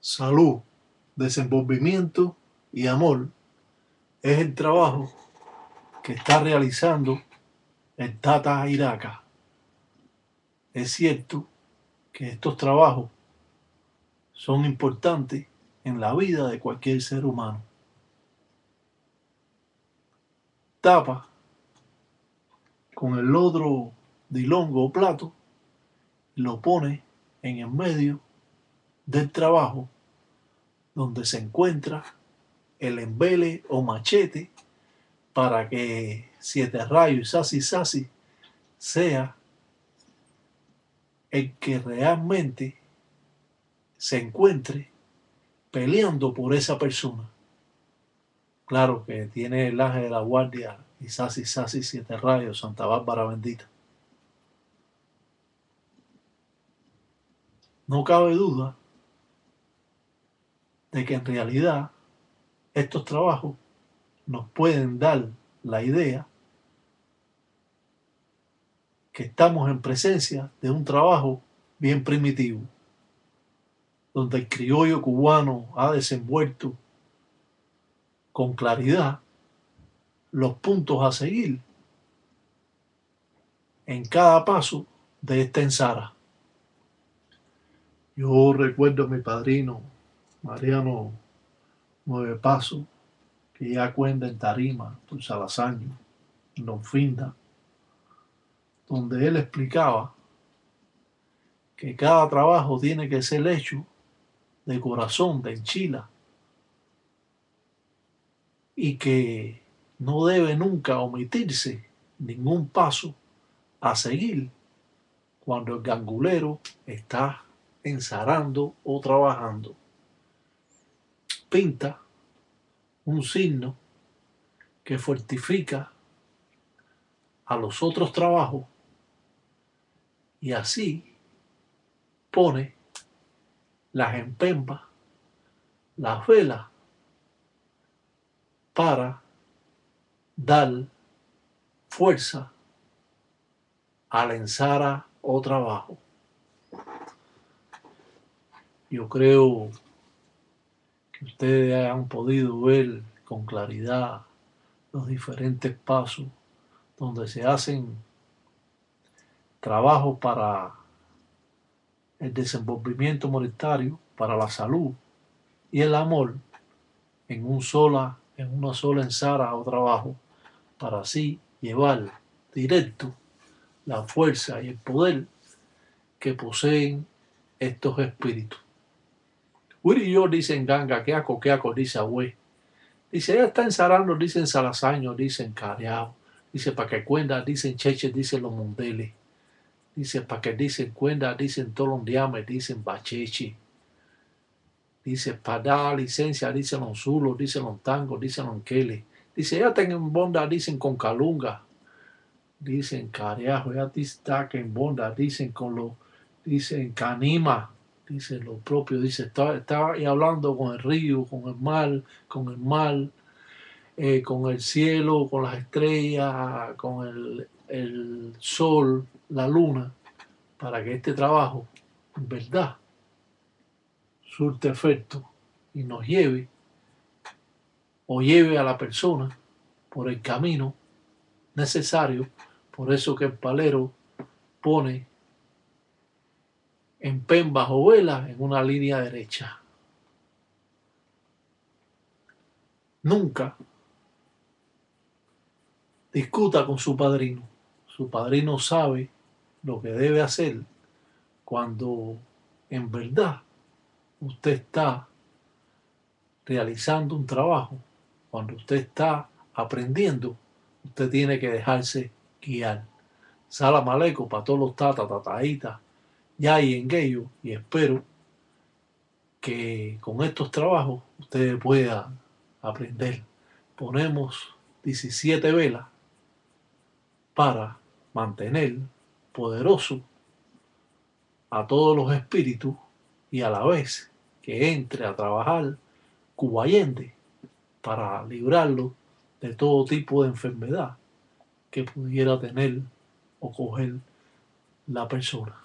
salud, desenvolvimiento y amor es el trabajo que está realizando el Tata Iraca. Es cierto que estos trabajos son importantes en la vida de cualquier ser humano. Tapa con el otro dilongo o plato, lo pone en el medio del trabajo donde se encuentra el embele o machete para que Siete Rayos y Sasi Sasi sea el que realmente se encuentre peleando por esa persona. Claro que tiene el ángel de la guardia y Sasi Sasi Siete Rayos, Santa Bárbara bendita. No cabe duda de que en realidad estos trabajos nos pueden dar la idea que estamos en presencia de un trabajo bien primitivo, donde el criollo cubano ha desenvuelto con claridad los puntos a seguir en cada paso de esta ensara. Yo recuerdo a mi padrino, Mariano Nueve Paso, que ya cuenta en tarima, por Salasaño, en Don Finda, donde él explicaba que cada trabajo tiene que ser hecho de corazón, de enchila, y que no debe nunca omitirse ningún paso a seguir cuando el gangulero está ensarando o trabajando. Pinta un signo que fortifica a los otros trabajos y así pone las empembas, las velas para dar fuerza a la ensara o trabajo. Yo creo que ustedes han podido ver con claridad los diferentes pasos donde se hacen trabajos para el desenvolvimiento monetario, para la salud y el amor en una sola ensara o trabajo, para así llevar directo la fuerza y el poder que poseen estos espíritus. Willy y yo dicen ganga, que aco, dice abue. Dice, ella está ensarando, dicen salasaño, dicen careado. Dice, pa' que cuenda, dicen cheche, dicen los mundeles. Dice, pa' que dicen cuenda, dicen tolondiame, dicen bachechi. Dice, pa' dar licencia, dicen los zulos, dicen los tangos, dicen los queles. Dice, ya tengo en bonda, dicen con calunga. Dicen careajo, ya está que en bonda, dicen con los, dicen canima. Dice lo propio, dice, estaba ahí hablando con el río, con el mar, con el cielo, con las estrellas, con el sol, la luna, para que este trabajo, en verdad, surte efecto y nos lleve o lleve a la persona por el camino necesario. Por eso que el palero pone en pen bajo vela en una línea derecha. Nunca discuta con su padrino. Su padrino sabe lo que debe hacer cuando en verdad usted está realizando un trabajo, cuando usted está aprendiendo, usted tiene que dejarse guiar. Salam aleikum para todos los tataitas, ya y en ello, y espero que con estos trabajos ustedes puedan aprender. Ponemos 17 velas para mantener poderoso a todos los espíritus y a la vez que entre a trabajar Cubayende para librarlo de todo tipo de enfermedad que pudiera tener o coger la persona.